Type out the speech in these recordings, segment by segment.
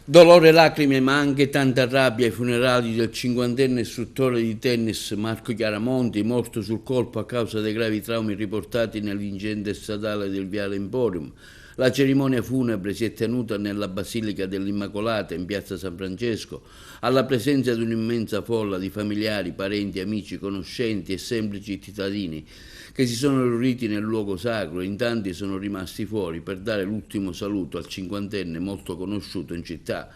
Dolore, lacrime, ma anche tanta rabbia ai funerali del cinquantenne istruttore di tennis Marco Chiaramonti, morto sul colpo a causa dei gravi traumi riportati nell'incidente stradale del Viale Emporium. La cerimonia funebre si è tenuta nella Basilica dell'Immacolata in piazza San Francesco, alla presenza di un'immensa folla di familiari, parenti, amici, conoscenti e semplici cittadini che si sono riuniti nel luogo sacro e in tanti sono rimasti fuori per dare l'ultimo saluto al cinquantenne molto conosciuto in città.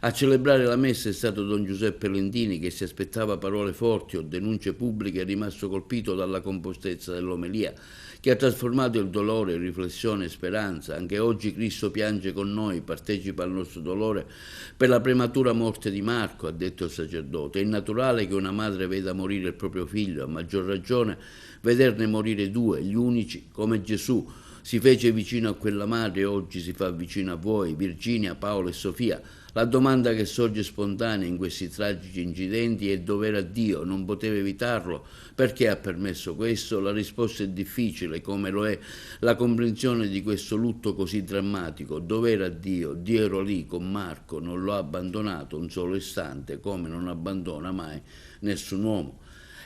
A celebrare la messa è stato don Giuseppe Lentini, che si aspettava parole forti o denunce pubbliche, è rimasto colpito dalla compostezza dell'omelia, che ha trasformato il dolore in riflessione e speranza. Anche oggi Cristo piange con noi, partecipa al nostro dolore per la prematura morte di Marco, ha detto il sacerdote. È naturale che una madre veda morire il proprio figlio, a maggior ragione vederne morire due, gli unici, come Gesù si fece vicino a quella madre e oggi si fa vicino a voi, Virginia, Paolo e Sofia. La domanda che sorge spontanea in questi tragici incidenti è: dov'era Dio? Non poteva evitarlo? Perché ha permesso questo? La risposta è difficile, come lo è la comprensione di questo lutto così drammatico. Dov'era Dio? Dio era lì con Marco, non lo ha abbandonato un solo istante, come non abbandona mai nessun uomo.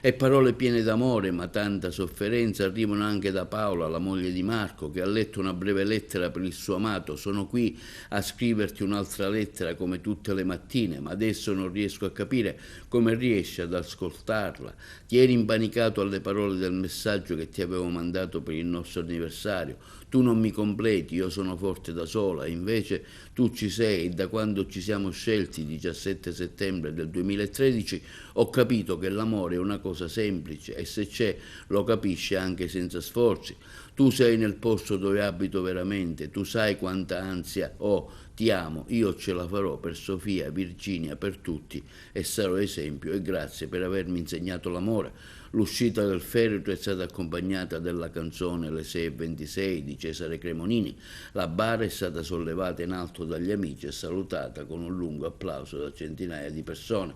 E parole piene d'amore ma tanta sofferenza arrivano anche da Paola, la moglie di Marco, che ha letto una breve lettera per il suo amato. Sono qui a scriverti un'altra lettera come tutte le mattine, ma adesso non riesco a capire come riesci ad ascoltarla. Ti eri impanicato alle parole del messaggio che ti avevo mandato per il nostro anniversario. Tu non mi completi, io sono forte da sola, invece tu ci sei, e da quando ci siamo scelti, il 17 settembre del 2013, ho capito che l'amore è una cosa semplice e se c'è lo capisce anche senza sforzi. Tu sei nel posto dove abito veramente, tu sai quanta ansia ho, ti amo, io ce la farò per Sofia, Virginia, per tutti e sarò esempio e grazie per avermi insegnato l'amore. L'uscita del feretro è stata accompagnata dalla canzone Le 6:26 di Cesare Cremonini. La bara è stata sollevata in alto dagli amici e salutata con un lungo applauso da centinaia di persone.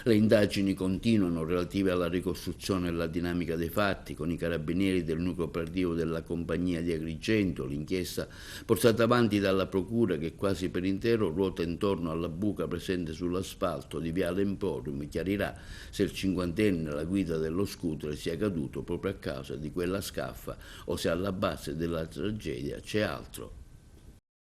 Le indagini continuano relative alla ricostruzione e alla dinamica dei fatti con i carabinieri del nucleo operativo della compagnia di Agrigento. L'inchiesta portata avanti dalla procura, che quasi per intero ruota intorno alla buca presente sull'asfalto di Viale Emporium, chiarirà se il cinquantenne alla guida dello scooter sia caduto proprio a causa di quella scaffa o se alla base della tragedia c'è altro.